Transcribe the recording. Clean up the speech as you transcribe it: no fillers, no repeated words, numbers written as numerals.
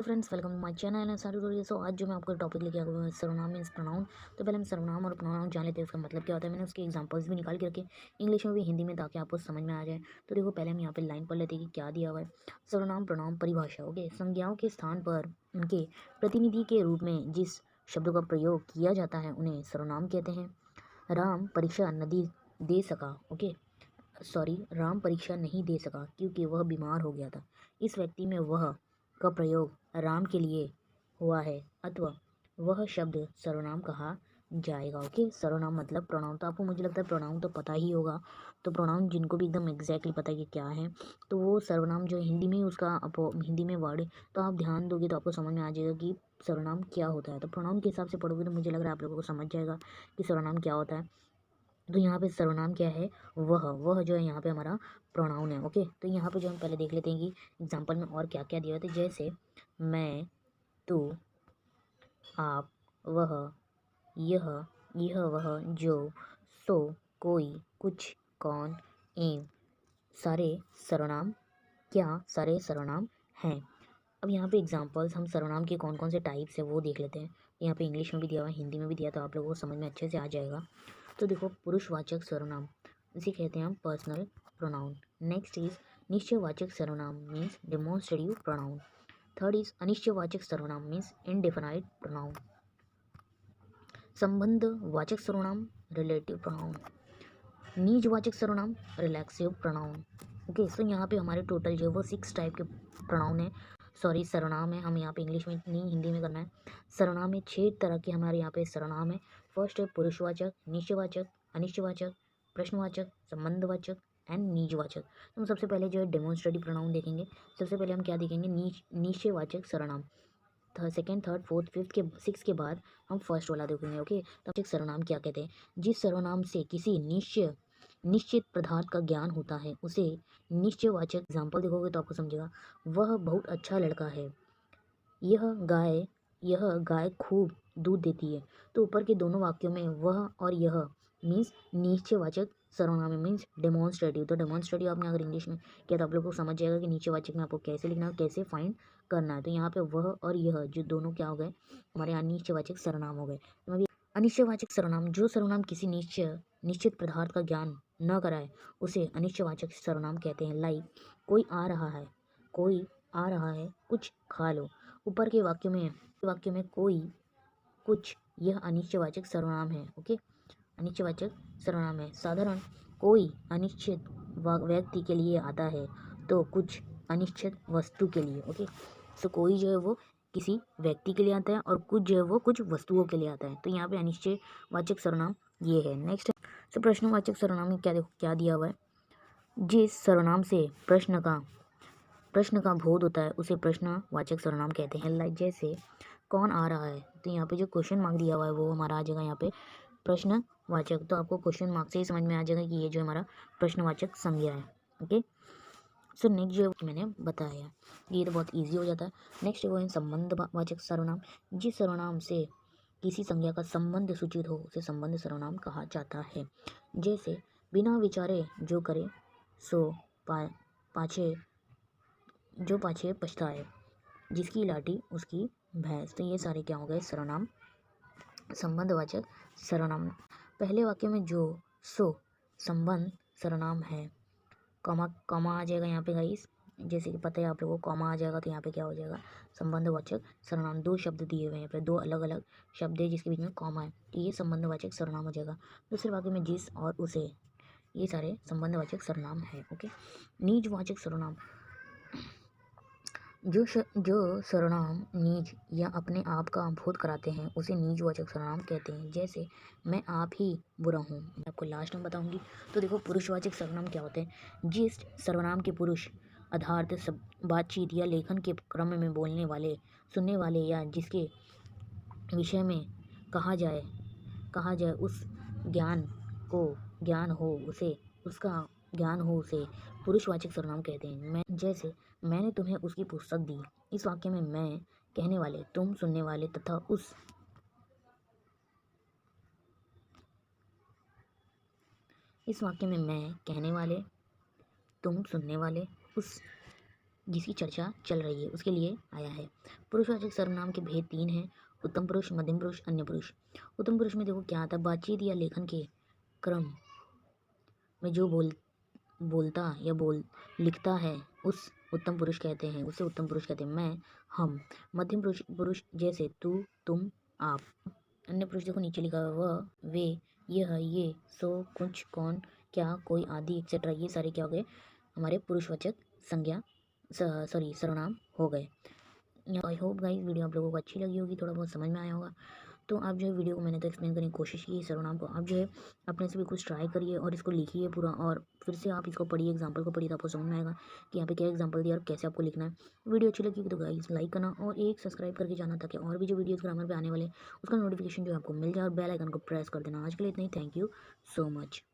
Friends, welcome to my channel and sorry tory. सो आज जो मैं आपको टॉपिक लेके आ गया हूँ सर्वनाम मीन्स प्रोनाउन। तो पहले हम सर्वनाम और प्रोनाउन जान लेते हैं, उसका मतलब क्या होता है। मैंने उसके एग्जांपल्स भी निकाल के रखे इंग्लिश में भी हिंदी में, ताकि आपको समझ में आ जाए। तो देखो, पहले हम यहाँ पे लाइन पढ़ लेते हैं कि क्या दिया हुआ है। सर्वनाम प्रोनाउन परिभाषा। ओके, संज्ञाओं के स्थान पर उनके प्रतिनिधि के रूप में जिस शब्दों का प्रयोग किया जाता है उन्हें सर्वनाम कहते हैं। राम परीक्षा नदी दे सका। ओके, सॉरी, राम परीक्षा नहीं दे सका क्योंकि वह बीमार हो गया था। इस व्यक्ति में वह का प्रयोग राम के लिए हुआ है अथवा वह शब्द सर्वनाम कहा जाएगा। ओके, सर्वनाम मतलब प्रोनाउन। तो आपको, मुझे लगता है प्रोनाउन तो पता ही होगा। तो प्रोनाउन जिनको भी एकदम एग्जैक्टली पता है कि क्या है, तो वो सर्वनाम जो हिंदी में उसका हिंदी में वर्ड, तो आप ध्यान दोगे तो आपको समझ में आ जाएगा कि सर्वनाम क्या होता है। तो प्रोनाउन के हिसाब से पढ़ोगे तो मुझे लग रहा है आप लोगों को समझ जाएगा कि सर्वनाम क्या होता है। तो यहाँ पे सर्वनाम क्या है, वह जो है यहाँ पे हमारा प्रोनाउन है। ओके, तो यहाँ पे जो हम पहले देख लेते हैं कि एग्जाम्पल में और क्या क्या दिया हुआ है। जैसे मैं, तू, आप, वह, यह, वह, जो, सो, कोई, कुछ, कौन, एम, सारे सर्वनाम, क्या सारे सर्वनाम हैं। अब यहाँ पे एग्जांपल्स, हम सर्वनाम के कौन कौन से टाइप्स है वो देख लेते हैं। यहाँ पे इंग्लिश में भी दिया हुआ है, हिंदी में भी दिया, तो आप लोगों को समझ में अच्छे से आ जाएगा। तो देखो, पुरुषवाचक सर्वनाम, इसे कहते हैं हम पर्सनल प्रोनाउन। नेक्स्ट इज निश्चयवाचक सर्वनाम means demonstrative pronoun. Third is अनिश्चयवाचक सर्वनाम मीन्स इनडेफिनाइट प्रोनाउन। संबंधवाचक सर्वनाम रिलेटिव प्रोनाउन। निजवाचक सर्वनाम रिलैक्सिव प्रोनाउन। ओके, सो यहाँ पे हमारे टोटल जो है वो 6 टाइप के प्रोनाउन है, सॉरी सर्वनाम है। हम यहाँ पे इंग्लिश में नहीं, हिंदी में करना है। सर्वनाम में 6 तरह के हमारे यहाँ पे सर्वनाम है। फर्स्ट है पुरुषवाचक, निश्चयवाचक, अनिश्चयवाचक, प्रश्नवाचक, संबंधवाचक एंड निजवाचक। तो हम सबसे पहले जो है डेमोन्स्ट्रेटिव प्रोनाउन देखेंगे। सबसे पहले हम क्या देखेंगे, निश्चयवाचक सर्वनाम। सेकेंड, थर्ड, फोर्थ, फिफ्थ के 6 के बाद हम फर्स्ट वाला देखेंगे। ओके, तो सर्वनाम क्या कहते हैं, जिस सर्वनाम से किसी निश्चित पदार्थ का ज्ञान होता है उसे निश्चयवाचक। एग्जाम्पल देखोगे तो आपको समझेगा। वह बहुत अच्छा लड़का है। यह गाय यह गाय खूब दूध देती है। तो ऊपर के दोनों वाक्यों में वह और यह मीन्स निश्चयवाचक सर्वनाम है, मीन्स डेमोन्स्ट्रेटिव। तो डेमोन्स्ट्रेटिव आपने अगर इंग्लिश में किया तो आप लोग को समझ जाएगा कि निश्चयवाचक में आपको कैसे लिखना है, कैसे फाइंड करना है। तो यहाँ पे वह और यह जो दोनों क्या हो गए, हमारे यहाँ निश्चयवाचक सर्वनाम हो गए। तो मैं भी अनिश्चयवाचक सर्वनाम, जो सर्वनाम किसी निश्चित पदार्थ का ज्ञान न कराए उसे अनिश्चयवाचक सर्वनाम कहते हैं। लाइक, कोई आ रहा है, कुछ खा लो। ऊपर के वाक्य में कोई, कुछ, यह अनिश्चयवाचक सर्वनाम है। ओके, अनिश्चयवाचक सर्वनाम है। साधारण, कोई अनिश्चित व्यक्ति के लिए आता है तो कुछ अनिश्चित वस्तु के लिए। ओके, सो कोई जो है वो किसी व्यक्ति के लिए आता है और कुछ जो है वो कुछ वस्तुओं के लिए आता है। तो यहाँ पे अनिश्चयवाचक सर्वनाम ये है। नेक्स्ट, सो प्रश्नवाचक सर्वनाम में क्या देखो क्या दिया हुआ है। जिस सर्वनाम से प्रश्न का बोध होता है उसे प्रश्नवाचक सर्वनाम कहते हैं। लाइक, जैसे कौन आ रहा है, तो यहाँ पे जो क्वेश्चन मार्क दिया हुआ है वो हमारा आ जाएगा यहाँ पे प्रश्नवाचक। तो आपको क्वेश्चन मार्क से ही समझ में आ जाएगा कि ये जो हमारा प्रश्नवाचक संज्ञा है। ओके, सो नेक्स्ट जो मैंने बताया ये तो बहुत ईजी हो जाता है। नेक्स्ट वो है संबंधवाचक सर्वनाम। जिस सर्वनाम से किसी संज्ञा का संबंध सूचित हो उसे संबंध सर्वनाम कहा जाता है। जैसे बिना विचारे जो करे सो पाछे पाछे पछताए, जिसकी लाठी उसकी भैंस। तो ये सारे क्या हो गए, सर्वनाम, संबंधवाचक सर्वनाम। पहले वाक्य में जो, सो संबंध सर्वनाम है। कॉमा आ जाएगा यहाँ पे गाइस, जैसे कि पता है आप लोगों को, कॉमा आ जाएगा तो यहाँ पे क्या हो जाएगा, संबंधवाचक सर्वनाम। 2 शब्द दिए हुए हैं यहाँ पे, 2 अलग अलग शब्द है जिसके बीच में कॉमा है, तो ये संबंधवाचक सर्वनाम हो जाएगा। दूसरे वाक्य में जिस और उसे, ये सारे संबंधवाचक सर्वनाम है। ओके, निजवाचक सर्वनाम, जो सर्वनाम निज या अपने आप का बोध कराते हैं उसे निजवाचक सर्वनाम कहते हैं। जैसे मैं आप ही बुरा हूँ, मैं आपको लास्ट में बताऊंगी। तो देखो, पुरुषवाचक सर्वनाम क्या होते हैं। जिस सर्वनाम के पुरुष आधारित सब बातचीत या लेखन के क्रम में बोलने वाले, सुनने वाले या जिसके विषय में कहा जाए उस ज्ञान को ज्ञान हो उसे उसका ज्ञान हो उसे पुरुषवाचक सर्वनाम कहते हैं। जैसे मैंने तुम्हें उसकी पुस्तक दी। इस वाक्य में मैं कहने वाले, तुम सुनने वाले तथा इस वाक्य में मैं कहने वाले, तुम सुनने वाले, उस जिसकी चर्चा चल रही है उसके लिए आया है। पुरुषवाचक सर्वनाम के भेद 3 हैं, उत्तम पुरुष, मध्यम पुरुष, अन्य पुरुष। उत्तम पुरुष में देखो क्या आता है, बातचीत या लेखन के क्रम में जो बोलता या लिखता है उस उत्तम पुरुष कहते हैं, उसे उत्तम पुरुष कहते हैं। मैं, हम। मध्यम पुरुष पुरुष जैसे तू, तुम, आप। अन्य पुरुष देखो नीचे लिखा है, वह, वे, यह, ये, सो, कुछ, कौन, क्या, कोई, आदि एक्सेट्रा। ये सारे क्या हो गए, हमारे पुरुषवाचक संज्ञा सर्वनाम हो गए। आई होप गाइस वीडियो आप लोगों को अच्छी लगी होगी, थोड़ा बहुत समझ में आया होगा। तो आप जो है वीडियो को मैंने तो एक्सप्लेन करने की कोशिश की है सर्वनाम को, आप जो है अपने से भी कुछ ट्राई करिए और इसको लिखिए पूरा, और फिर से आप इसको पढ़िए, एग्जाम्पल को पढ़िए, तो आपको समझ में आएगा कि यहाँ पे क्या एग्जाम्पल दिया और कैसे आपको लिखना है। वीडियो अच्छी लगी तो गाइस लाइक करना और एक सब्सक्राइब करके जाना, ताकि और भी जो वीडियोज़ ग्रामर पे आने वाले उसका नोटिफिकेशन जो है आपको मिल जाए, और बेल आइकन को प्रेस कर देना। आज के लिए इतना ही, थैंक यू सो मच।